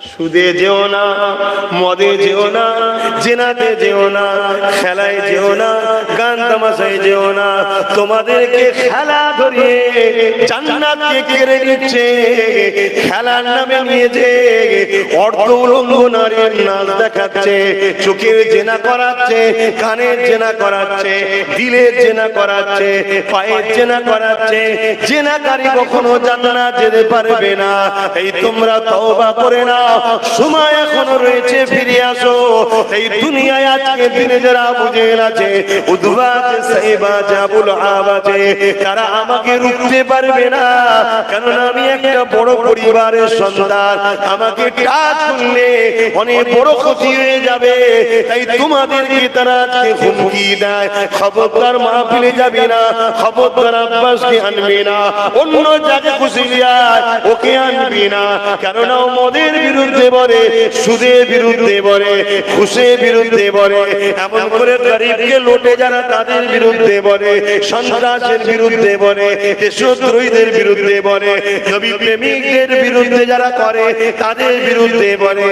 সুদে যেও না, মদে যেও না, জেনাতে যেও না, খেলায় যেও না, গান তামাশায় যেও না। তোমাদেরকে খেলা ধরিয়ে জান্নাতকে কেড়ে নিচ্ছে, খেলার নামে নিয়েছে অর্ধ উলঙ্গ নারীর নাচ দেখাচ্ছে, চোখের জেনা করাচ্ছে, কানের জেনা করাচ্ছে, দিলের জেনা করাচ্ছে, পায়ের জেনা করাচ্ছে। জেনাকারী কখনো জান্নাত যেতে পারবে না। এই তোমরা তওবা করে নাও, সময় এখনো রয়েছে, ফিরে আসো। এই দুনিয়ায় আজকে দিনে যারা বুঝে আছে, উদ্বা আছে, সাইবা জাবুল আবাজে, তারা আমাকে রুখতে পারবে না, কারণ আমি একটা বড় পরিবারের সন্তান। আমাকে টাচ করলে অনেক বড় ক্ষতি হয়ে যাবে। তাই তোমাদেরকে তারা আজকে হুমকি দেয়, খবরদার মাহফিলে যাবি না, খবরদার আব্বাসকে আনবি না, অন্য জায়গায় খুশি যায় ওকে আনবি না। কেননা মদের বিরুদ্ধে বলে, সুদের বিরুদ্ধে বলে, ঘুষের বিরুদ্ধে বলে, এমন করে গরিবকে লোটে যারা তাদের বিরুদ্ধে বলে, সন্ত্রাসের বিরুদ্ধে বলে, দেশদ্রোহীদের বিরুদ্ধে বলে, নবী প্রেমিকদের বিরুদ্ধে যারা করে তাদের বিরুদ্ধে বলে।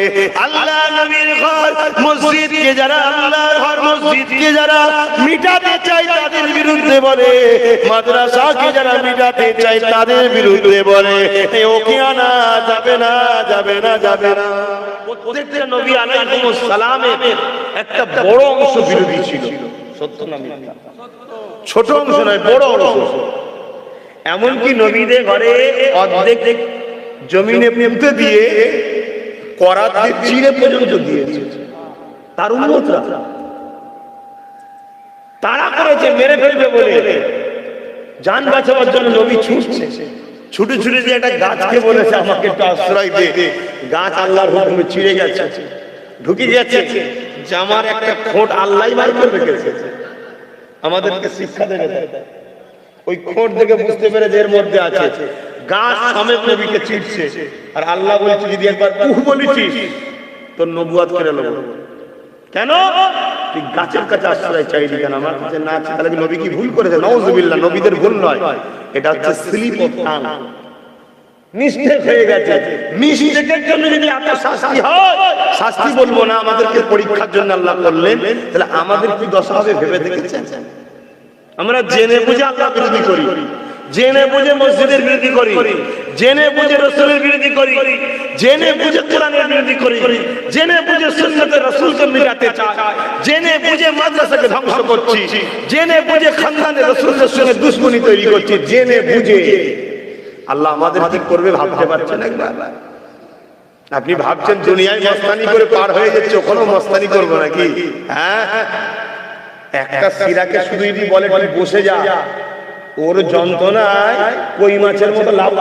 আল্লাহ নবীর ঘর মসজিদকে যারা, আল্লাহর ঘর মসজিদকে যারা মিটাতে চায় তাদের বিরুদ্ধে বলে, মাদ্রাসাকে যারা মিটাতে চায় তাদের বিরুদ্ধে বলে। ওকে আনা যাবে না, যাবে না, যাবে না। প্রত্যেকটা নবী আলাইহিস সালামের একটা বড় অংশ বিরোধী ছিল। সত্য না মিথ্যা? ছোট অংশ নয়, বড় অংশ। এমনকি নবীদের ঘরে অর্ধেক জমিনে পুঁতে দিয়ে করাত দিয়ে চিড়ে পর্যন্ত দিয়েছে। তার উম্মতরা তারা করেছে মেরে ফেলবে বলে, জান বাঁচাবার জন্য নবী ছুটছে। ছুটে ছুটে যে একটা গাছকে বলেছে আমাকে একটু আশ্রয় দে, গাছ আল্লাহর হুকুমে ছিঁড়ে গেছে, ঢুকে গেছে। জামার একটা খোঁট আল্লাহই বার করে রেখেছে। আমাদেরকে শিক্ষা দেবে, ওই খোঁট থেকে বুঝতে পেরে যে এর মধ্যে আছে। গাছ সমেত নবীকে ছিঁড়ছে, আর আল্লাহ বলছে যদি একবার উহ বলেছিস তোর নবুয়াত করে নেব। কেন তুই গাছের কাছে আশ্রয় চাইলি, কেন আমার কাছে না? তাহলে নবী কি ভুল করেছে? নাউজুবিল্লাহ, নবীদের ভুল নয়, এটা হচ্ছে স্লিপ অফ টাং, মিস্টেক হয়ে গেছে। মিস্টেকের জন্য যদি এত শাস্তি হয়, শাস্তি বলবো না, আমাদেরকে পরীক্ষার জন্য আল্লাহ করলেন, তাহলে আমাদের কি দশা হবে ভেবে দেখেছেন? আমরা জেনে বুঝে আল্লাহ বিরোধী করি, জেনে বুঝে মসজিদের বিরোধী করি, জেনে বুঝে রাসূলের বিরোধী করি, জেনে বুঝে কোরআনের বিরোধী করি, জেনে বুঝে সুন্নতে রাসূলকে মিটাতে চাই, জেনে বুঝে মাদ্রাসাকে ধ্বংস করছি, জেনে বুঝে খানদানে রাসূলের সঙ্গে দুশমনি তৈরি করছি, জেনে বুঝে। আল্লাহ আমাদের কি করবে ভাবতে পারছেন একবার? আপনি ভাবছেন দুনিয়ায় মস্তানি করে পার হয়ে যাচ্ছে, ওখানেও মস্তানি করবো নাকি? হ্যাঁ, একটা সিরাকে শুধু যদি বলে তুই বসে যা, ওর যন্ত্রণায় কই মাছের মতো লাভ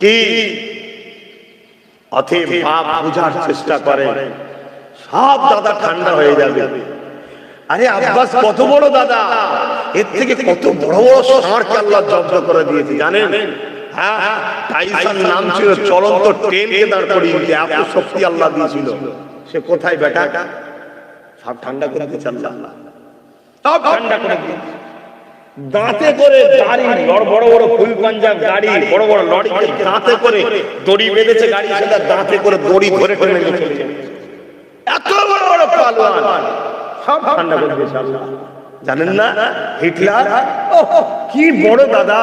কি? অতএব বাপ বুঝার চেষ্টা করে, সব দাদা ঠান্ডা হয়ে যাবে। আরে আব্বাস কত বড় দাদা, এর থেকে কত বড় বড় ষাঁড়কে আল্লাহ জব্দ করে দিয়েছে জানেন? হ্যাঁ, টাইসন নাম ছিল, চলন্ত ট্রেনকে দাঁড় করিয়ে দিতে এত শক্তি আল্লাহ দিয়েছিল। সে কোথায় বেটা? সব ঠান্ডা করে দিয়েছে আল্লাহ, সব ঠান্ডা করে দিয়েছে। দাঁতে করে গাড়ি, বড় বড় ফুল পাঞ্জাব গাড়ি, বড় বড় লরিকে দাঁতে করে দড়ি বেঁধেছে, গাড়ি সেটা দাঁতে করে দড়ি ধরে করে নিয়ে চলে যাবে। এত বড় বড় পালোয়ান সব ঠান্ডা করে দিয়েছে আল্লাহ। জানেন না হিটলার কি বড় দাদা,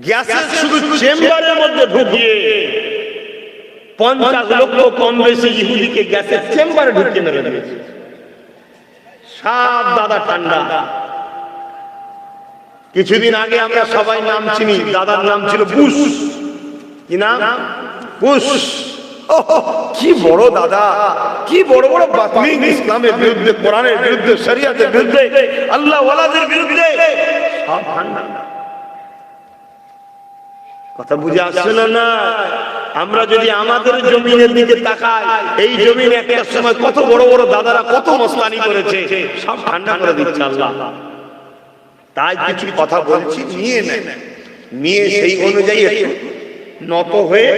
গ্যাসের শুধু চেম্বারের মধ্যে ঢুকিয়ে 50 লক্ষ কম বেশি ইহুদিকে গ্যাসের চেম্বারে ঢুকিয়ে মেরে দিয়েছে। সব দাদা ঠান্ডা। কিছুদিন আগে আমরা সবাই নাম চিনি, দাদার নাম ছিল বুশ। কি নাম? বুশ। কি বড় দাদা, কি বড় বড় বাতমি ইসলামের বিরুদ্ধে, কোরআনের বিরুদ্ধে, শরিয়তের বিরুদ্ধে, আল্লাহ ওয়ালাদের বিরুদ্ধে, সব ঠান্ডা। কথা বুঝে আসছে না? আমরা যদি আমাদের জমিনের দিকে তাকাই, এই জমিনে একটা সময় কত বড় বড় দাদারা কত মস্তানি করেছে, সব ঠান্ডা করে দিচ্ছে আল্লাহ। তাই কিছু কথা বলছি, নিয়ে সেই অনুযায়ী নত হয়ে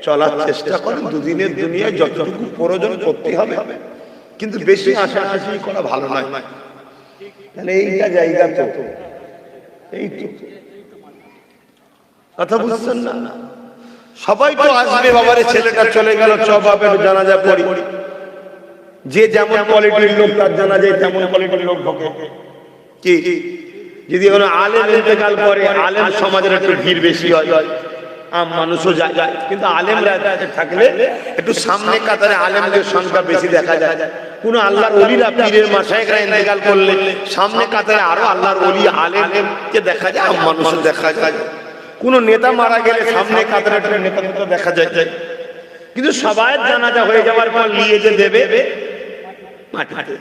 চলার চেষ্টা করেন। দুদিনের দুনিয়ায় যতটুকু প্রয়োজন করতে হবে, কিন্তু বেশি আশাআশি করা ভালো নয়। তাহলে এইটা জায়গা তো, এই তো কথা বুঝছেন না? সবাই তো আসবে, বাবারে ছেলেটা চলে গেল, চ বাবা একটু জানাজা পড়ি। যে যেমন কোয়ালিটির লোক তার জানাজায় তেমন কোয়ালিটির লোক ঢোকে। কি যদি কোনো আলেম ইন্তেকাল করে, আলেম সমাজের একটু ভিড় বেশি হয়, আম মানুষও যায়, কিন্তু আলেমরা থাকলে একটু সামনে কাতারে আলেমদের সংখ্যা বেশি দেখা যায়। কোন আল্লাহর ওলিরা, পীরের মাশায়েখরা ইন্তেকাল করলে সামনে কাতারে আরো আল্লাহর ওলি আলেমকে দেখা যায়, আম মানুষও দেখা যায়। কোন নেতা মারা গেলে সামনে কাতারে একটা নেতা দেখা যায়, কিন্তু সবাই জানাজা হয়ে যাওয়ার পর নিয়ে যে দেবে মাটিতে।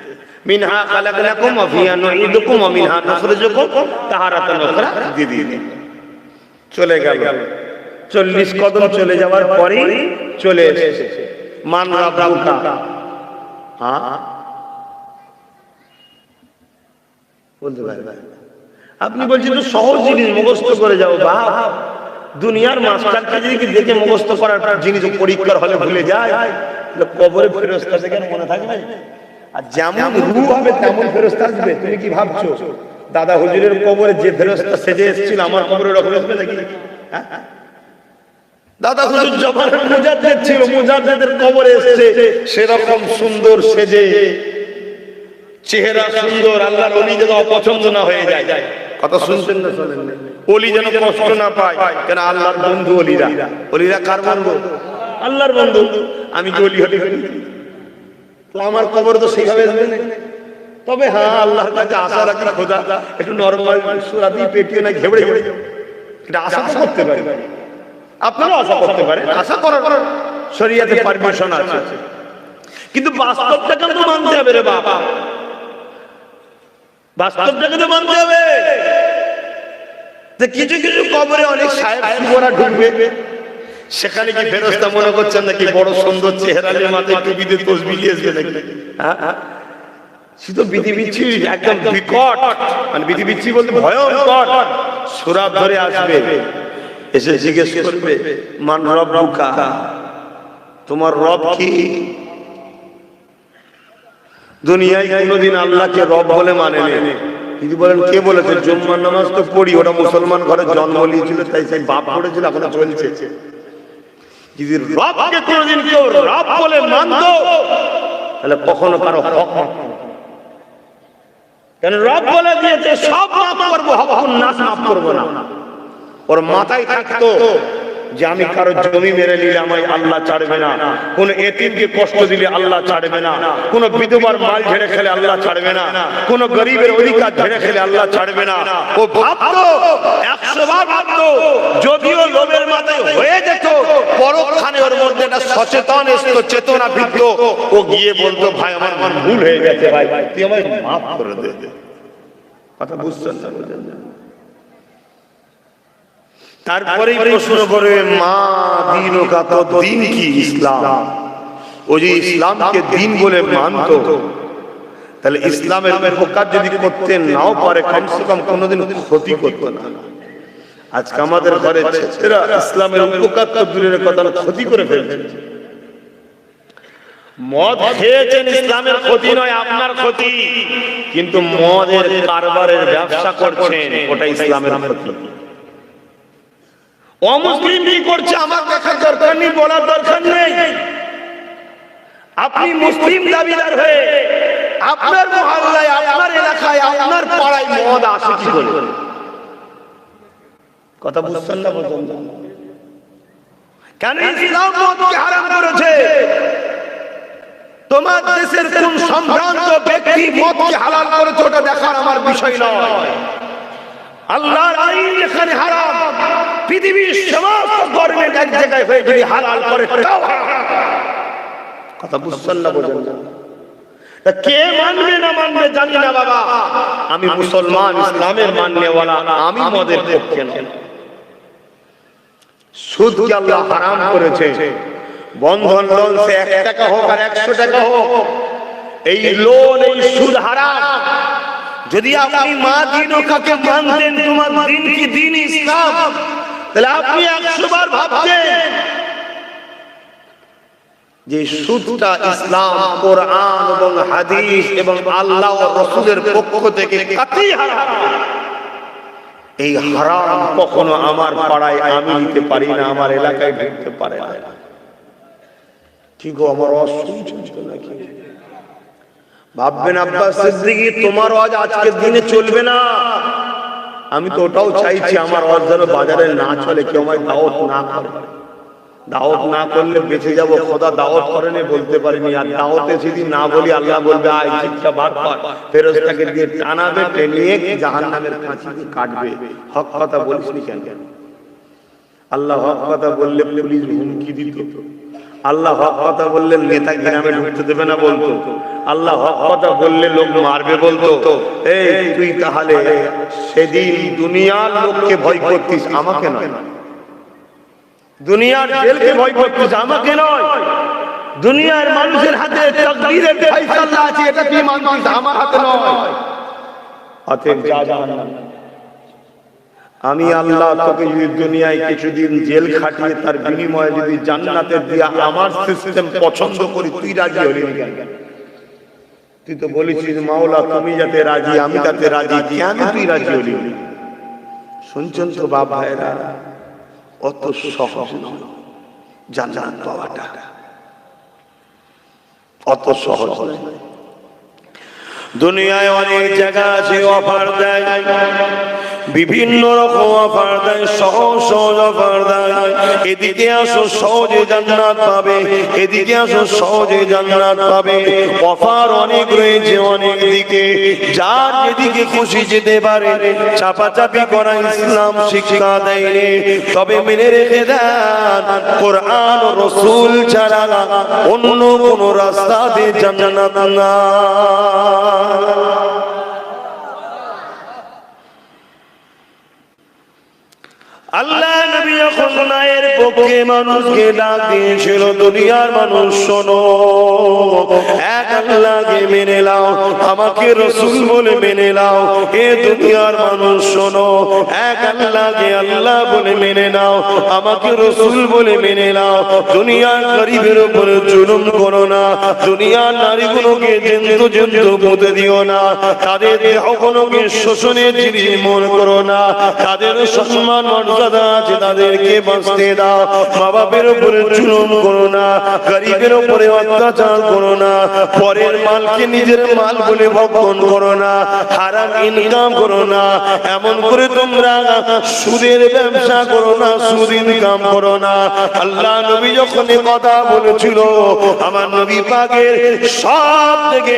মিনহা খালাকনাকুম ওয়া ফিহা নুঈদুকুম ওয়া মিনহা নুখরিজুকুম তাহারাতান উখরা দিদি। চলে গেল, 40 কদম চলে যাওয়ার পরে চলে এসেছে মান রাব্বুকা। হ্যাঁ বলতে পারবে, আপনি বলছেন তো সহজ জিনিস মুখস্থ করে যাও। বাপ, দুনিয়ার মাস্টারকে যদি দেখে মুখস্থ করার জিনিস পরীক্ষার হলে ভুলে যায়, কবরে ফেরেশতা থেকে মনে থাকবে? আর যেমন রূহ হবে তেমন ফেরেশতা আসবে। তুমি কি ভাবছো দাদা হুজুরের কবরে যে ফেরেশতা সেজে এসেছিল আমার কবরে ওরকম আসবে নাকি? দাদা হুজুর যখন মুজাদ্দিদ ছিল, মুজাদ্দিদের কবরে এসেছে সেরকম সুন্দর সেজে, চেহারা সুন্দর, আল্লাহর ওলি যেন অপছন্দ না হয়ে যায়। কথা শুনছেন না শোনেন? ওলি যেন কষ্ট না পায়, কেন আল্লাহর বন্ধু ওলিরা। ওলিরা কার বন্ধু? আল্লাহর বন্ধু। আমি কি ওলি হতে পারি? তো আমার কবর তো সেইভাবে আসবে না। তবে হ্যাঁ, আল্লাহর কাছে আশা রাখি, খোদা একটু নরমাল সূরা দিয়ে পেটিয়ে না ঘেবড়ে ঘেবড়ে, এটা আশা তো করতে পারি। আপনারাও আশা করতে পারেন, আশা করার শরীয়তে পারমিশন আছে, কিন্তু বাস্তবটাকে তো মানতে হবে রে বাবা। বাস্তবটাকে তো মানতে হবে যে কিছু কিছু কবরে অনেক সাহেব সুবরা ঢুকবে, সেখানে কি ফেরেশতা মনে করছেন নাকি বড় সুন্দর চেহারা নিয়ে মাথায় টুপি দিয়ে তসবিহ নিয়ে আসবে নাকি? হ্যাঁ, শুধু বিধিবিচ্ছি একদম বিকট, মানে বিধিবিচ্ছি বলতে ভয়ঙ্কর সুরাব ধরে আসবে, এসে জিজ্ঞেস করবে মান রব্বুকা, তোমার রব কি? দুনিয়ায় কোনোদিন আল্লাহকে রব বলে মানেনি। যদি বলেন কে বলেছে? জুম্মার নামাজ তো পড়ি, ওটা মুসলমান ঘরে জন্ম নিয়েছিল তাই সেই বাপ পড়েছিল, এখনো চলছে। যদি রবকে কোনোদিন কেউ রব বলে মানতো তাহলে কখনো কারো হক কেন রব বলে দিয়েছে সব মাফ করবো, হক নাস মাফ করবো না। ওর মাথায় থাকতো যে আমি কারো জমি মেরে নিলে আমায় আল্লাহ ছাড়বে না, কোন এতিমকে কষ্ট দিলে আল্লাহ ছাড়বে না, কোন বিধবার মাল ঝেড়ে খেলে আল্লাহ ছাড়বে না, কোন গরিবের অধিকার ঝেড়ে খেলে আল্লাহ ছাড়বে না। ও ভাবতো, 100 বার ভাবতো, যদিও লোভের মাথায় হয়ে যেত, পরক্ষণে ওর মধ্যে একটা সচেতন আসতো, চেতনা ভিত্ত, ও গিয়ে বলতো ভাই আমার ভুল হয়ে গেছে, ভাই তুই আমায় মাফ করে দে। কথা বুঝছেন না? বুঝেন না? তারপরে প্রশ্ন করে মা দীনুকা, তো দিন কি? ইসলাম। ও যে ইসলামকে দিন বলে মানত, তাহলে ইসলামের উপকার যদি করতে নাও পারে, কমসে কম কোনোদিন ক্ষতি করতো না। আজকে আমাদের ঘরে ছেলেরা ইসলামের উপকার তো দূরের কথা, ক্ষতি করে ফেলছে। মদ খেয়েছেন, ইসলামের ক্ষতি নয়, আপনার ক্ষতি। কিন্তু মদের কারবারের ব্যবসা করছেন, ওটা ইসলামের ক্ষতি। অমুসলিম কি করছে আমার দেখার দরকার নেই, বলার দরকার নেই। আপনি মুসলিম দাবিদার হয়ে আপনার মহল্লায়, আপনার এলাকায়, আপনার পাড়ায় মদ আসে কি করে? কথা বুঝছেন না? বলছেন না কেন? ইসলাম মদকে হারাম করেছে। তোমার দেশের কোন সম্ভ্রান্ত ব্যক্তি মদকে হালাল করেছে ওটা দেখার আমার বিষয় নয়। আল্লাহর আইন এখানে হারাম, পৃথিবীর সমস্ত গভর্নমেন্ট এক জায়গায় হয়ে যদি হালাল করে তাও হারাম। কথা বুঝছেন না? বোঝেন না? কে মানবে না মানবে জানি না বাবা, আমি মুসলমান, ইসলামের মাননেওয়ালা, আমি মদের পক্ষে না। সুদকে আল্লাহ হারাম করেছে। বন্ধন লোন সে 1 টাকা হোক আর 100 টাকা হোক, এই লোন, এই সুদ হারাম। যদি আপনি মা দীনুকাকে মানতেন, তোমার দিন কি দিন ইসলাম, তাহলে আপনি 100 বার ভাবতেন যে সুদটা ইসলাম, কোরআন এবং হাদিস এবং আল্লাহ ও রাসূলের পক্ষ থেকে কাতই হারাম। এই হারাম কখনো আমার পাড়ায় আমি দিতে পারি না, আমার এলাকায় ঢুকতে পারে না। কি গো, আমার ওয়াজ শুনছেন তো নাকি? ভাববেন আব্বাস সিদ্দিকী তোমার ওয়াজ আজকের দিনে চলবে না। আমি তো ওটাও চাইছি আমার ওয়াজ যেন বাজারে না চলে, কেউ আমায় দাওয়াত না করে। দাওয়াত না করলে বেঁচে যাবো, খোদা দাওয়াত করেনি বলতে পারিনি। আর দাওয়াতে যদি না বলি আল্লাহ বলবে আয় শিক্ষা ভাগ কর, ফেরেশতাকে দিয়ে টানাবে, টেনে জাহান্নামের কাঁচি দিয়ে কাটবে। হক কথা বলিসনি কেন? আল্লাহ হক কথা বললে পুলিশ হুমকি দিত, আল্লাহ হক কথা বললে নেতা গ্রামে ঢুকতে দেবে না বলতো, আল্লাহ হক কথা বললে লোক মারবে বলতো। এই তুই তাহলে সেদিন দুনিয়ার লোককে ভয় করতিস, আমাকে নয়। দুনিয়ার জেলকে ভয় করতিস, আমাকে নয়। দুনিয়ার মানুষের হাতে তাকদীরের ফয়সালা আছে, এটা তুই মানতিস, আমার হাতে নয়। অতএব যা জাহান্নাম। আমি আল্লাহ তোকে যদি দুনিয়ায় কিছুদিন জেল খাটিয়ে তার বিনিময়ে যদি জান্নাতে দিয়া আমার সিস্টেম পছন্দ করি, তুই রাজি হলি কেন? তুই তো বলেছিস মাওলা তুমি যাতে রাজি, আমি যাতে রাজি, কেন তুই রাজি হলি? শুনছেন তো বাপ ভাইরা, অত সহজ নয় জান্নাত পাওয়াটা, অত সহজ নয়। দুনিয়ায় অনেক জায়গা আছে অফার দেয়, বিভিন্ন রকম অফার দেয়, সহজ সহজ অফার দেয়। এদিকে আসো সহজে জান্নাত পাবে, এদিকে আসো সহজে জান্নাত পাবে। অফার অনেক রয়েছে অনেক দিকে, যার যেদিকে খুশি যেতে পারে। চাপাচাপি করা ইসলাম শিক্ষা দেয়নি। তবে মেনে রেখে দেন, কোরআন ও রাসূল ছাড়া অন্য কোন রাস্তাতে জান্নাত না। আল্লাহ নবী যখন মায়ের পক্ষে মানুষকে ডাক দিয়েছিল, দুনিয়ার মানুষ শোনো, এক আল্লাহকে মেনে নাও, আমাকে রাসূল বলে মেনে নাও। এ দুনিয়ার মানুষ শোনো, এক আল্লাহকে আল্লাহ বলে মেনে নাও, আমাকে রাসূল বলে মেনে নাও। দুনিয়ার গরিবের উপরে জুলুম করো না, দুনিয়ার নারীগুলোকে জেন্তু জেন্তু পুঁতে দিও না, তাদের দেহগুলোকে শোষণের জিনিস মনে করো না, তাদের সম্মান মর্যাদা আছে তাদেরকে বাঁচতে দাও। মা বাপের উপরে জুলুম করো না, গরিবের উপরে অত্যাচার করো না, পরের মালকে নিজের মাল বলে ভক্ষণ করো না, হারাম ইনকাম করো না। এমন করে তোমরা সুদের ব্যবসা করো না, সুদ ইনকাম করো না। আল্লাহ নবী যখন কথা বলেছিল, আমার নবী পাকের সব থেকে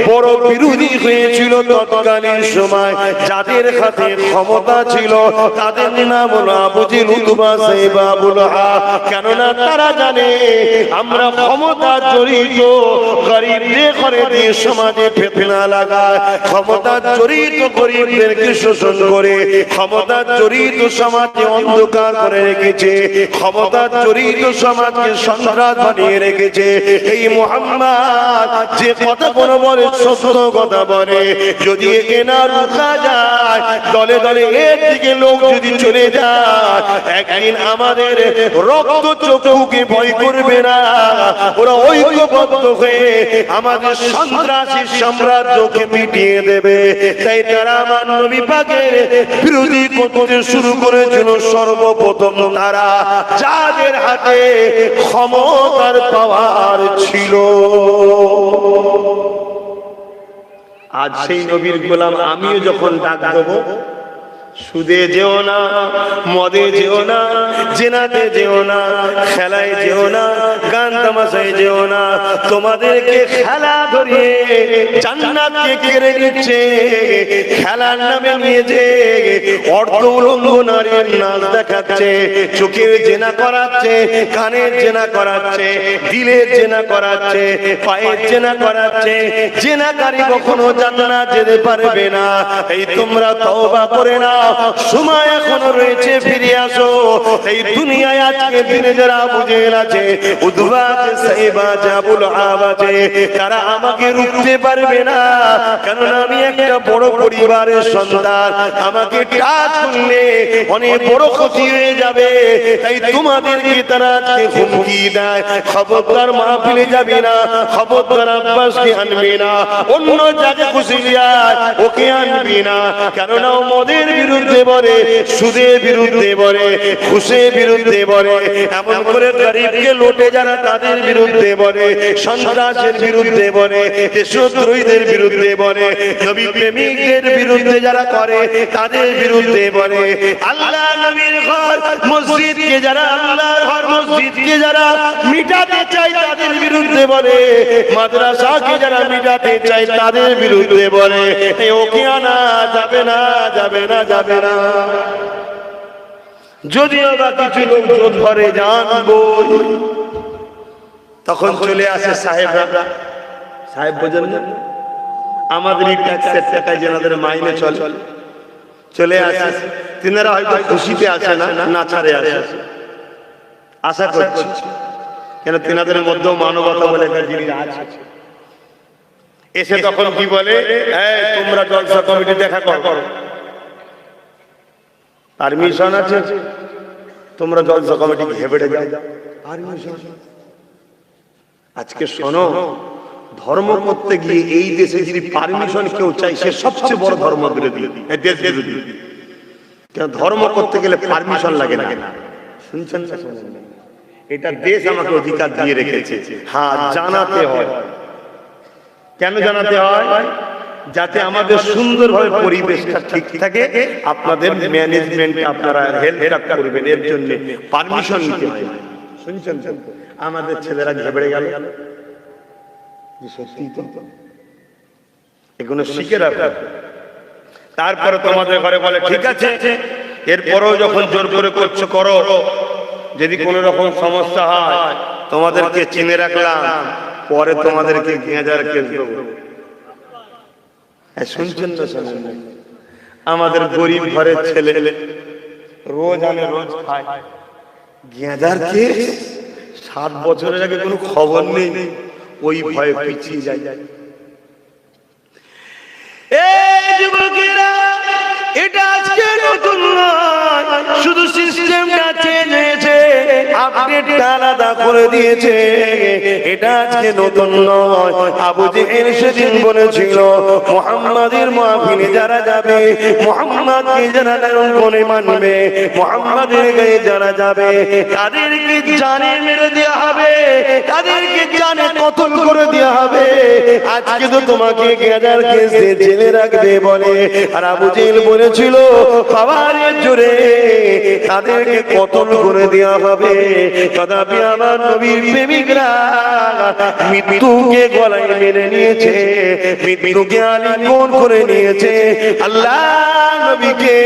বড় বিরোধী হয়েছিল তৎকালীন সময়, যাদের হাতে ক্ষমতা ছিল, তাদের নাম হলো আবু জেহেল, উতবা, সাইবা, আবু লাহাব। কেননা তারা জানে আমরা ক্ষমতা জড়িত, গরিবদের ঘরে দিয়ে সমাজে ফিতনা লাগায়, ক্ষমতা জড়িত গরিবদেরকে শোষণ করে, ক্ষমতা জড়িত সমাজে অন্ধকার করে রেখেছে, ক্ষমতা জড়িত সমাজকে সন্ত্রাস বানিয়ে রেখেছে। এই মুহাম্মদ যে কথা কোনো বলে সত্য কথা বলে, যদি একে না রোকা যায়, দলে দলে এর দিকে লোক যদি চলে যায়, একদিন আমাদের রক্ত চক্ষুকে ভয় করবে না, ওরা ঐক্যবদ্ধ হয়ে আমাদের সন্ত্রাসী সাম্রাজ্যকে মিটিয়ে দেবে। তাই তারা আমার নবী পাকের বিরোধী করতে শুরু করেছিল। সর্বপ্রথম তারা যাদের হাতে ক্ষমতার পাওয়ার ছিল। আজ সেই নবীর গোলাম আমিও যখন ডাক দেবো, সুদে যেও না, মদে যেও না, জেনাতে যেও না, খেলায় যেও না, গান তামাশায় যেও না, তোমাদেরকে খেলা ধরিয়ে জান্নাতকে কেড়ে নিচ্ছে। খেলার নামে নিয়ে যে অর্থ উলঙ্গ নারীর নাচ দেখাচ্ছে, চোখের জেনা করাচ্ছে, কানের জেনা করাচ্ছে, দিলের জেনা করাচ্ছে, পায়ের জেনা করাচ্ছে। জেনাকারী কখনো জান্নাত যেতে পারবে না। এই তোমরা তওবা করে না, সময় এখনো রয়েছে, ফিরে আসো। এই দুনিয়ায় আজকে দিনে যারা আবু জেহেল আছে, উতবা আছে, সাইবা আছে, আবু লাহাব আছে, তারা আমাকে রুখতে পারবে না। কারণ আমি একটা বড় পরিবারের সন্তান, আমাকে টাচ করলে অনেক বড় ক্ষতি হয়ে যাবে। তাই তোমাদেরকে তারা আজকে হুমকি দেয়, খবরদার মাহফিলে যাবি না, খবরদার আব্বাসকে আনবি না, অন্য যাকে খুশি যায় ওকে আনবি না। কেননা ও মদের বিরুদ্ধে বিরুদ্ধে বলে, সুদের বিরুদ্ধে বলে, ঘুষের বিরুদ্ধে বলে, এমন করে গরিবকে লোটে যারা তাদের বিরুদ্ধে বলে, সন্ত্রাসের বিরুদ্ধে বলে, দেশদ্রোহীদের বিরুদ্ধে বলে, নবী প্রেমিকদের বিরুদ্ধে যারা করে তাদের বিরুদ্ধে বলে, আল্লাহ নবীর ঘর মসজিদকে যারা, আল্লাহর ঘর মসজিদকে যারা মিটাতে চায় তাদের বিরুদ্ধে বলে, মাদ্রাসাকে যারা মিটাতে চায় তাদের বিরুদ্ধে বলে, ওকে আনা যাবে না, যাবে না, যাবে না। যদিও বা কিছু লোক ঘরে জানবো, তখন চলে আসে সাহেবরা, সাহেব বোঝেন না, আমাদের ট্যাক্সের টাকায় যেনাদের মাইনে চলে আসে, তিনারা হয়তো খুশিতে আসে না, নাচারে আসে, আশা করছি, কেন তিনাদের মধ্যেও মানবতা বলে একটা জিনিস আছে। এসে তখন কি বলে, তোমরা জলসা কমিটি দেখা করো, পারমিশন আছে, তোমরা জলসা কমিটি ঘেবেড়ে যাও, পারমিশন। আজকে শোনো, ধর্ম করতে গিয়ে এই দেশে যদি পারমিশন কেউ চাই, সে সবচেয়ে বড় ধর্ম বিরোধী, দেশ বিরোধী। কেন ধর্ম করতে গেলে পারমিশন লাগে না, শুনছেন না? এটা দেশ আমাকে অধিকার দিয়ে রেখেছে। হ্যাঁ, জানাতে হয়। কেন জানাতে হয়? যাতে আমাদের সুন্দরভাবে পরিবেশটা ঠিক থাকে, আপনাদের ম্যানেজমেন্ট আপনারা হেল্প করবেন, এর জন্য পারমিশন নিতে হয়। শুনছেন? আমাদের ছেলেরা ঘেবড়ে গেল, সত্যি তো এগুলো শিখে রাখো। তারপরে তোমাদের ঘরে বলে ঠিক আছে, এরপরেও যখন জোর করে করছো করো, যদি কোনো রকম সমস্যা হয় তোমাদেরকে চিনে রাখলাম, পরে তোমাদেরকে গেঁজার কেস দেবো। শুনছেন না? শোনেন না? আমাদের গরিব ঘরের ছেলে রোজ আনে রোজ খায়, গেঁজার কেস 7 বছরের আগে কোনো খবর নেই, ওই ভয়ে পিছিয়ে যায়। এই যুবকেরা, এটা আজকে নতুন নয়, শুধু সিস্টেমটা চেঞ্জ হয়েছে, আপডেট আলাদা করে দিয়েছে। এটা আজকে নতুন নয়। আবু জেহেল সেদিন বলেছিল, মুহাম্মাদের মাহফিলে যারা যাবে, মুহাম্মাদকে যারা লালন করে মানবে, মুহাম্মাদের গায়ে যারা যাবে, তাদেরকে জানে মেরে দেওয়া হবে, তাদেরকে জানে কতল করে দেওয়া হবে। আজকে তো তোমাকে গেঁজার কেস দিয়ে জেলে রাখবে বলে, আর আবু জেহেল বলেছিল পাওয়ারের জোরে তাদেরকে কতল করে দেওয়া হবে। তথাপি আমার নবীর প্রেমিকরা মৃত্যুকে গলায় মেনে নিয়েছে, মৃত্যুকে আলিঙ্গন করে নিয়েছে। আল্লাহ নবীকে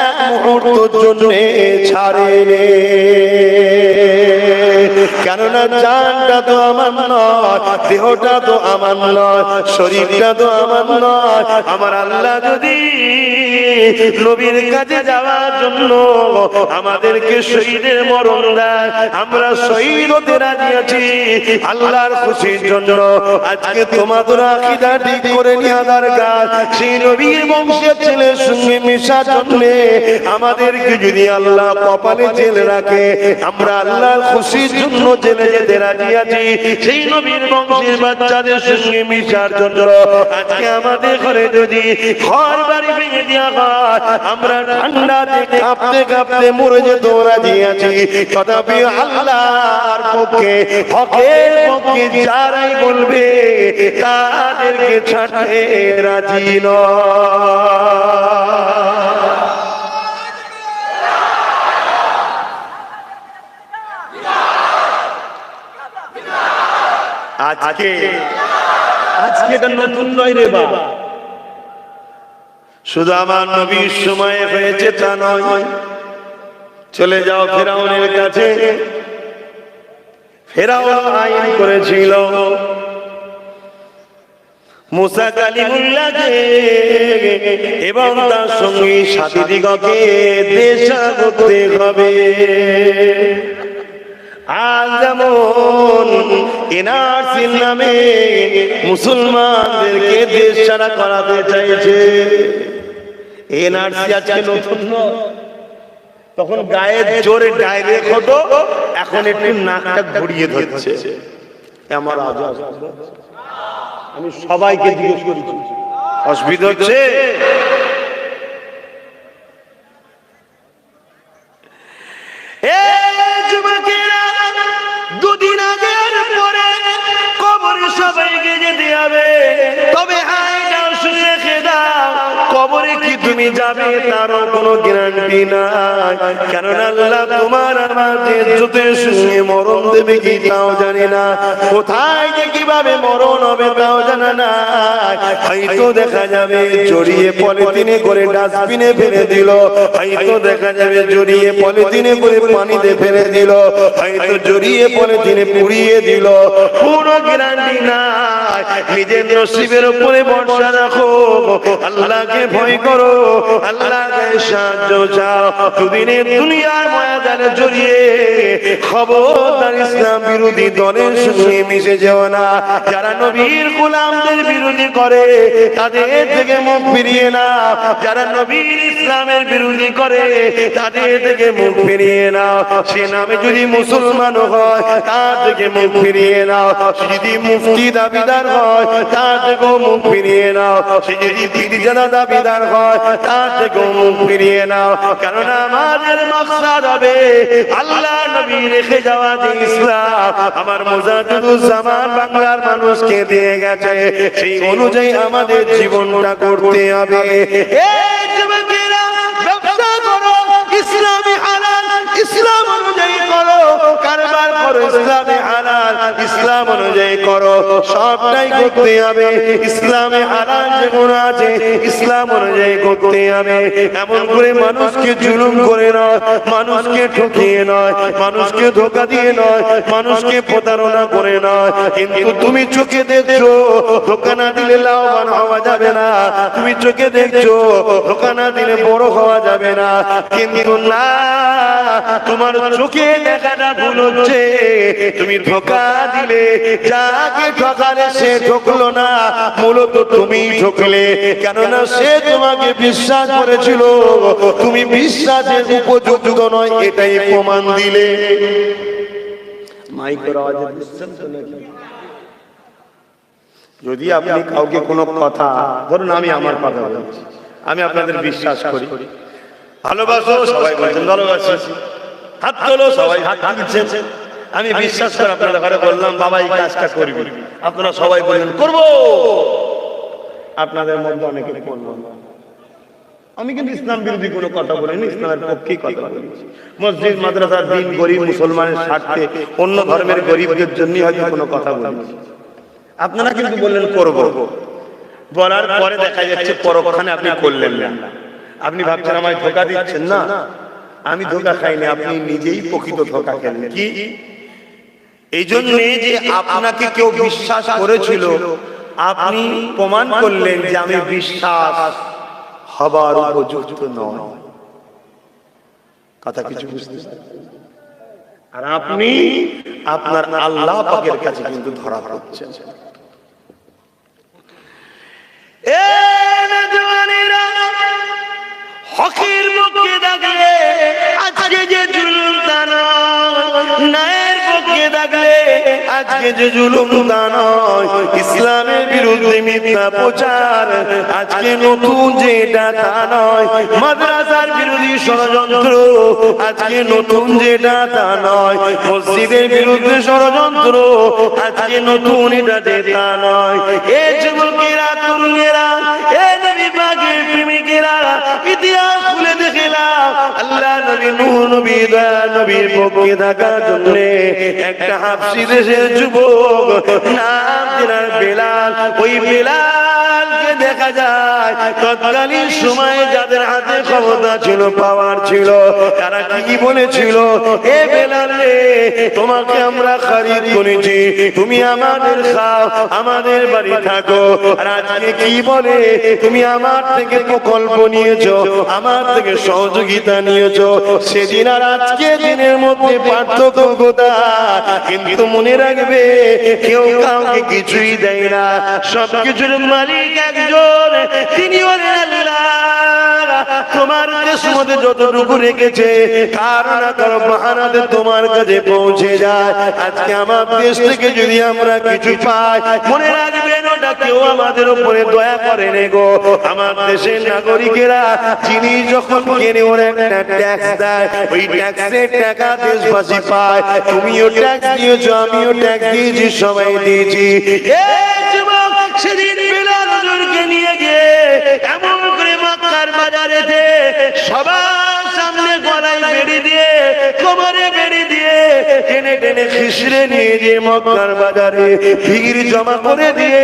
এক মুহূর্তের জন্য ছাড়েনি, কেননা জানটা তো আমার নয়, দেহটা তো আমার নয়, শরীরটা তো আমার নয়। আমার আল্লাহ যদি নবীর কাছে যাওয়ার জন্য আমাদেরকে শহীদের মরণ দেয়, আমরা শহীদ হতে রাজি আছি আল্লাহর খুশির জন্য। আজকে তোমাদের আকীদা ঠিক করে নেওয়া দরকার। সেই নবীর বংশের ছেলের সঙ্গে মেশার জন্য আমাদেরকে যদি আল্লাহ কপালে জেলে রাখে, আমরা আল্লাহর খুশির জন্য জেলে যেতে রাজি আছি। সেই নবীর বংশের বাচ্চাদের সঙ্গে মিশার জন্য আজকে আমাদের ঘরে যদি ঘর বাড়ি ভেঙে দেওয়া হয়, আমরা ঠান্ডাতে কাঁপতে কাঁপতে মরে যেতে রাজি আছি। তথাপি আল্লাহর পক্ষে, হকের পক্ষে যারাই বলবে তাদেরকে ছাড়তে রাজি নয়। আজকে এটা নতুন নয় রে বাবা, শুধু আমার নবীর সময় হয়েছে তা নয়। চলে যাও ফেরাউনের কাছে। ফেরাউন আইন করেছিল মুসা কালিমুল্লাহকে এবং তার সঙ্গী সাথীদিগকে দেশাত্যাগ করতে হবে। আজ যেমন এনআরসির নামে মুসলমানদেরকে দেশ ছাড়া করাতে চাইছে। এনআরসি আজকে নতুন নয়, তখন গায়ের জোরে ডাইরেক্ট হতো, এখন একটু নাকটা ঘুরিয়ে ধরছে। আমার আওয়াজ আমি সবাইকে জিজ্ঞেস করেছি, অসুবিধা হচ্ছে? এ যুবকেরা, দুদিন আগের পরে কবরে সবাইকে যেতে হবে, তবে আইনাও শুনে রেখে দাও, কবরে কি তুমি যাবে তারও কোনো গ্যারান্টি নাই। কারণ আল্লাহ তোমার আমাদের ইজ্জতের সঙ্গে মরণ দেবে কি তাও জানি না, কোথায় যে কিভাবে মরণ হবে তাও জানা না। হয়তো দেখা যাবে জড়িয়ে পলিথিনে করে ডাস্টবিনে ফেলে দিল, হয়তো দেখা যাবে জড়িয়ে পলিথিনে করে পানিতে ফেলে দিল, হয়তো জড়িয়ে পলিথিনে পুড়িয়ে দিল, কোনো গ্যারান্টি নাই। নিজের নসিবের উপরে ভরসা রাখো, আল্লাহকে ভয় করো, আল্লাহকে সাহায্য চাও। দুদিনের দুনিয়ার ময়দানে জড়িয়ে খবরদার ইসলাম বিরোধী দলের সঙ্গে মিশে যেও না। যারা নবীর গোলামদের বিরোধী করে তাদের থেকে মুখ ফিরিয়ে নাও, যারা নবীর ইসলামের বিরোধী করে তাদের থেকে মুখ ফিরিয়ে নাও। সে নামে যদি মুসলমান হয় তার থেকে মুখ ফিরিয়ে নাও, সে যদি মুফতি দাবিদার হয় তার থেকেও মুখ ফিরিয়ে নাও, সে যদি পীরজাদা দাবিদার হয় তার থেকেও মুখ ফিরিয়ে নাও। কারণ আমাদের মাকসাদ হবে আল্লাহ নবী রেখে যাওয়া যে ইসলাম আমার মুজাদ্দিদুজ্জামান বাংলার মানুষকে দিয়ে গেছে, সেই অনুযায়ী আমাদের জীবনটা করতে হবে। এই যুবকেরা, ব্যবসা করো ইসলামে হালাল, ইসলাম অনুযায়ী করো, কারবার করো ইসলামে হালাল, ইসলাম অনুযায়ী করো, সবটাই করতে হবে। ইসলামে হালাল যেগুলো আছে ইসলাম অনুযায়ী করতে হবে। এমন করে মানুষকে জুলুম করে নয়, মানুষকে ঠকিয়ে নয়, মানুষকে ধোঁকা দিয়ে নয়, মানুষকে প্রতারণা করে নয়। কিন্তু তুমি চোখে দেখছো ধোঁকা না দিলে লাভবান হওয়া যাবে না, তুমি চোখে দেখছো ধোঁকা না দিলে বড় হওয়া যাবে না। কিন্তু না, তোমার চোখে দেখাটা ভুল হচ্ছে, তুমি ধোঁকা দিলে যাকে ঠকালে সে ঠকলো না, মূলত তুমি ঠকলে। কেননা সে তোমাকে বিশ্বাস করেছিল, তুমি বিশ্বাসের উপযুক্ত নয় এটাই প্রমাণ দিলে। মাইকের আওয়াজে বুঝছেন তো নাকি? যদি আপনি কাউকে কোনো কথা, ধরুন আমি আমার কথা বলছি, আমি আপনাদের বিশ্বাস করি, ভালোবাসো, সবাই বলছেন ভালোবাসি, হাত তোলো, সবাই হাত তুলছেন, আমি বিশ্বাস করে আপনাদের ঘরে বললাম বাবা এই কাজটা করবি, আপনারা সবাই বললেন করবো, আপনাদের মধ্যে অনেকে করবো। আমি কিন্তু ইসলাম বিরোধী কোনো কথা বলিনি, ইসলামের পক্ষেই কথা বলেছি। মসজিদ মাদ্রাসার দিন গরিব মুসলমানের স্বার্থে অন্য ধর্মের গরিবদের জন্য হয়তো কোনো কথা বলেছি, আপনারা কিন্তু বললেন করবো। বলার পরে দেখা যাচ্ছে পরক্ষণে আপনি করলেন না, আপনি ভাবছেন আমায় ধোঁকা দিচ্ছেন। না, আমি ধোঁকা খাইনি, আপনি নিজেই প্রকৃত ধোঁকা খেলেন। কি এই জন্য যে আপনাকে কেউ বিশ্বাস করেছিল, আপনি প্রমাণ করলেন যে আমি বিশ্বাস হবার উপযুক্ত নয়। কথা কিছু বুঝতে? আর আপনি আপনার আল্লাহ পাকের কাছে কিন্তু ধরা পড়ছেন। হকের পক্ষে থাকলে আজকে যে জুলুম তা নয়, ন্যায়ের পক্ষে থাকলে আজকে যে জুলুম তা নয়, ইসলামের বিরুদ্ধে মিথ্যা প্রচার আজকে নতুন যেটা তা নয়, মাদ্রাসার বিরোধী ষড়যন্ত্র আজকে নতুন যেটা তা নয়, মসজিদের বিরুদ্ধে ষড়যন্ত্র আজকে নতুন এটা তা নয়। এ যুবকেরা, তরুণেরা, এ নবী পাকের প্রেমিকেরা, ইতিহাস খুলে দেখলাম আল্লাহ নবী নূহ নবী দয়া নবীর পক্ষে থাকার জন্য একটা হাবশী দেশের যুবক নাম দিলেন বেলাল। ওই বেলালকে দেখা যায় তৎকালীন সময়ে যাদের হাতে ক্ষমতা ছিল, পাওয়ার ছিল, তারা কি বলেছিল, এ বেলাল রে, তোমাকে আমরা খরিদ করেছি, তুমি আমাদের খাও, আমাদের বাড়ি থাকো। আর আজকে কি বলে, তুমি আমার থেকে প্রকল্প নিয়েছো, আমার থেকে সহযোগিতা নিয়েছো। সেদিন আর আজকে দিনের মধ্যে পার্থক্য কোথায়? কিন্তু মনে রাখবে, কেউ কাউকে কিছুই দেয় না, সবকিছুর মালিক একজন, তিনি হলেন আল্লাহ। তোমার কিসমতে যতটুকু রেখেছে কারো না কারো বাহানাতে তোমার কাছে পৌঁছে যায়। আজকে আমার দেশ থেকে যদি আমরা কিছু পাই, মনে রাখবেন ওটা একটা কেউ আমাদের উপরে দয়া করে নে গো। আমার দেশের নাগরিকেরা যিনি যখন কেনে ওর একটা ট্যাক্স দেয়, ওই ট্যাক্সের টাকা দেশবাসী পায়। তুমিও ট্যাক্স দিয়েছো, আমিও ট্যাক্স দিয়েছি, সবাই দিয়েছি। এই যুবক সেদিন বিলাল হুজুরকে নিয়ে গিয়ে এমন করে মক্কার বাজারেতে সবার সামনে গলায় বেড়ি দিয়ে, কোমরে বেড়ি দিয়ে টেনে টেনে খিসড়ে নিয়ে যে মক্কার বাজারে ভিড় জমা করে দিয়ে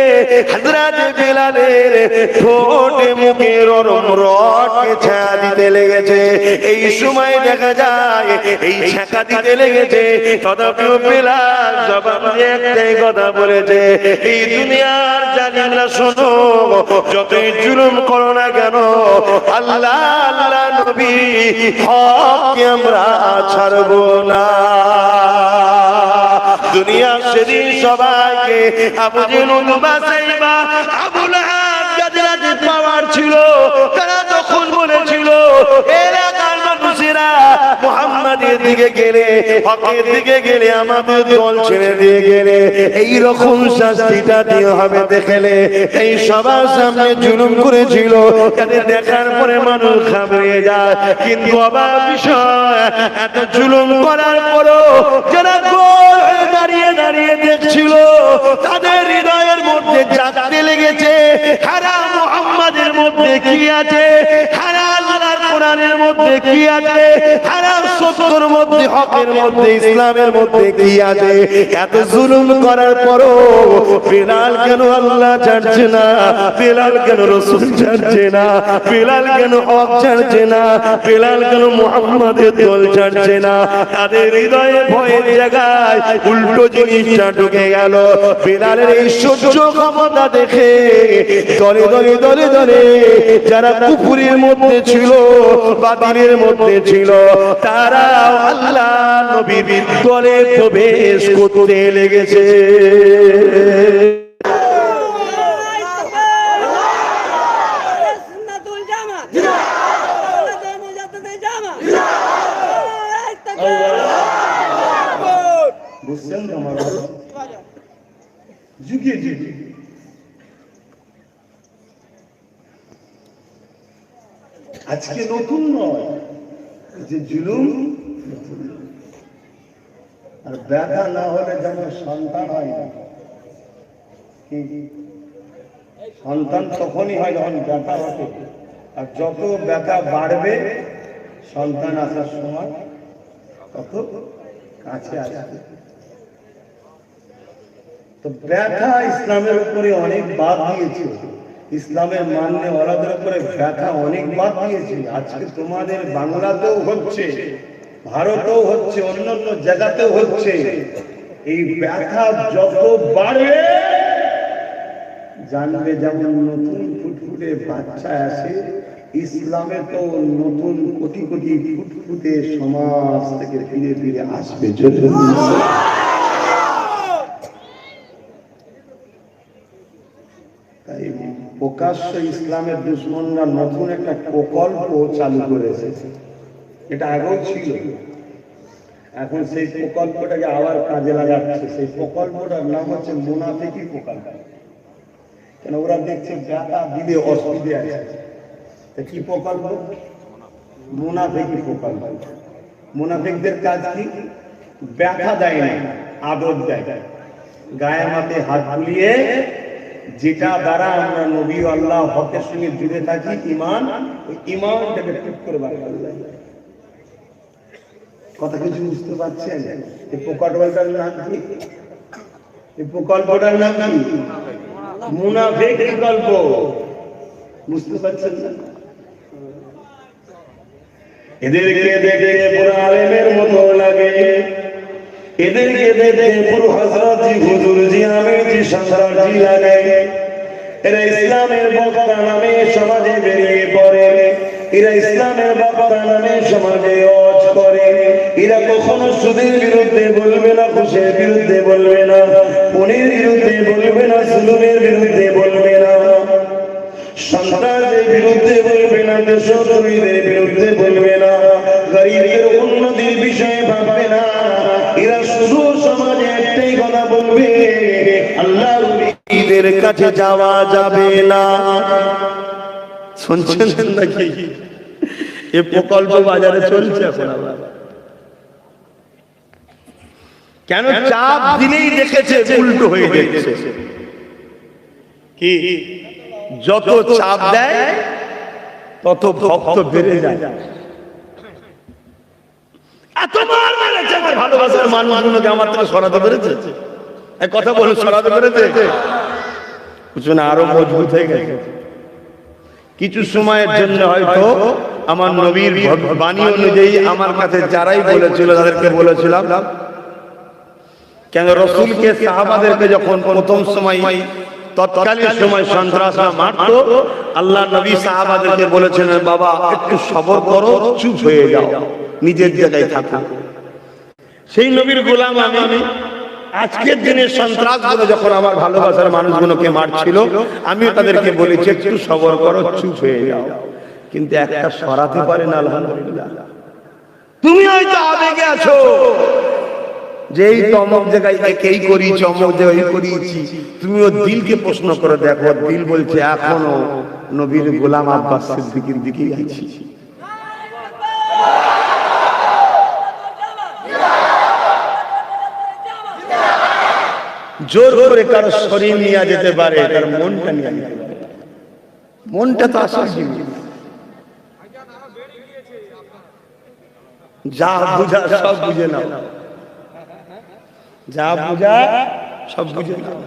হযরত বিলালের ঠোঁটে মুখে ররম রডকে ছায়া দিতে লেগেছে। এই সময় দেখা যায় এই ছাকা দিতে লেগেছে, তথাপিও বিলাল জবাব দিয়ে একটাই কথা বলেছে, এই দুনিয়ার জালিমরা শোনো, যতই জুলুম করো না কেন, আল্লাহ আল্লাহ নবী হককে আমরা ছাড়বো না। দুনিয়া সেদিন সবাইকে আবু জেহেল উতবা সাইবা আবু লাহাব যাদের পাওয়ার ছিল, তারা তখন বলেছিল এলাকার মানুষেরা মুহাম্মাদের দিকে গেলে, হকের দিকে গেলে আমাদের দল ছেড়ে দিয়ে গেলে এইরকম শাস্তিটা দিয়ে হবে দেখলে। এই সবার সামনে জুলুম করেছিল, যাদের দেখার পরে মানুষ ঘাবড়ে যায়। কিন্তু অবাক বিষয়, এত জুলুম করার পরও যারা গোল হয়ে দাঁড়িয়ে দাঁড়িয়ে দেখছিল, তাদের হৃদয়ের মধ্যে জাগতে লেগেছে হারাম মুহাম্মাদের মধ্যে কি আছে, হারাম আল্লাহর কোরআনের মধ্যে কি আছে, হারাম সত্যের মধ্যে, হকের মধ্যে, ইসলামের মধ্যে কি আছে। এত জুলুম করার পরও বিলাল কেন আল্লাহ ছাড়ছে না, বিলাল কেন রাসূল ছাড়ছে না, বিলাল কেন হক ছাড়ছে না, বিলাল কেন মুহাম্মাদের দল ছাড়ছে না। তাদের হৃদয়ে ভয়ের জায়গায় উল্টো জিনিসটা ঢুকে গেল। বিলালের এই সহ্য ক্ষমতা দেখে দলে দলে দলে দলে যারা কুফরির মধ্যে ছিল, বাতিলের মধ্যে ছিল, তারা আল্লাহ নবীর দলে প্রবেশ করতে লেগেছে। বুঝছেন আমার যুগে যুগে আজকে নতুন নয় যে জুলুম, আর ব্যথা না হলে যেমন সন্তান হয় না, সন্তান তখনই হয় যখন ব্যথা হবে, আর যত ব্যথা বাড়বে সন্তান আসার সময় তত কাছে আসবে। তো ব্যথা ইসলামের উপরে অনেক বাদ দিয়েছে, ইসলামের মান্য ওরাদের উপরে ব্যথা অনেক বাদ দিয়েছে। আজকে তোমাদের বাংলাতেও হচ্ছে, ভারতেও হচ্ছে, অন্যান্য জায়গাতেও হচ্ছে। এই ব্যথা যত বাড়বে জানবে যেমন নতুন ফুটফুটে বাচ্চা আসে, ইসলামে তো নতুন কোটি কোটি ফুটফুটে সমাজ থেকে ফিরে ফিরে আসবে। তাই প্রকাশ্য ইসলামের দুশমনরা নতুন একটা প্রকল্প চালু করেছে, এটা আগেও ছিল, এখন সেই প্রকল্পটাকে আবার কাজে লাগাচ্ছে। সেই প্রকল্পটার নাম হচ্ছে মুনাফিকি প্রকল্প। কেন ওরা দেখছে ব্যথা দিলে অসুবিধে আছে, কি প্রকল্প? মুনাফিকি প্রকল্প। মুনাফিকদের কাজ কি? ব্যথা দেয় না, আদর দেয়, গায়ে মাথে হাত বুলিয়ে, যেটা দ্বারা আমরা নবী আল্লাহ হকের সঙ্গে জুড়ে থাকি, ইমান, ওই ইমানটাকে ঠিক করে বার করে দেয়। কথা কিছু বুঝতে পারছেন? এই প্রকল্পটার নাম কি? এই প্রকল্পটার নাম কি? মুনাফিক প্রকল্প। বুঝতে পারছেন না? এদেরকে দেখে পুরো আলেমের মতো লাগে, এদেরকে দেখে পুরো হযরত জি, হুজুর জি, আমির জি, সরদার জি লাগে। এরা ইসলামের বক্তা নামে সমাজে বেরিয়ে পড়ে, এরা ইসলামের বক্তা নামে সমাজে ওয়াজ করে। এরা কখনো সুদের বিরুদ্ধে বলবে না, ঘুষের বিরুদ্ধে বলবে না, পনির বিরুদ্ধে বলবে না, জুলুমের বিরুদ্ধে বলবে না, সন্ত্রাসের বিরুদ্ধে বলবে না, দেশদ্রোহীদের বিরুদ্ধে বলবে না, গরিবের উন্নতির বিষয়ে ভাববে না। এরা শুধু সমাজে একটাই কথা বলবে, আল্লাহর ওলিদের কাছে যাওয়া যাবে না। শুনছেন নাকি? এ প্রকল্প বাজারে চলছে এখন। কেন? চাপ দিলেই দেখেছে উল্টো হয়ে যাচ্ছে। কি যত চাপ দেয় তত ভক্ত বেড়ে যায়। এত মার মেরেছে আমার ভালোবাসার মানুষগুলোকে, আমার থেকে সরাতে পেরেছে। এক কথা বলে সরাতে পেরেছে, বুঝুন আরো মজবুত হয়ে গেছে। কিছু সময়ের জন্য হয়তো আমার নবীর বাণী অনুযায়ী আমার কাছে যারাই বলেছিল তাদেরকে বলেছিলাম, কেন রসুলকে সাহাবাদেরকে যখন প্রথম সময় তৎকালীন সময় সন্ত্রাসরা মারতো, আল্লাহ নবী সাহাবাদেরকে বলেছিলেন বাবা একটু সবর করো, চুপ হয়ে যাও, নিজের জায়গায় থাকো। সেই নবীর গোলাম আমি। আজকের দিনে সন্ত্রাসগুলো যখন আমার ভালোবাসার মানুষগুলোকে মারছিল, আমিও তাদেরকে বলেছি একটু সবর করো, চুপ হয়ে যাও। কিন্তু একটা সরাতে পারে না। আলহামদুলিল্লাহ, তুমি হয়তো আবেগে আছো, যেই তমক জায়গায় এই করি, চমক জায়গায় করিয়েছি, তুমি ওর দিলকে প্রশ্ন করে দেখো, দিল বলছে এখনো নবীর গোলাম আব্বাস সিদ্দিকীর দিকেই আছি। জোর করে কারো শরীর নিয়ে যেতে পারে, তার মনটা নিয়ে যেতে পারে। মনটা তো আসল জিনিস, যা বুঝা সব বুঝে নাও, যা বুঝা সব বুঝে নাও।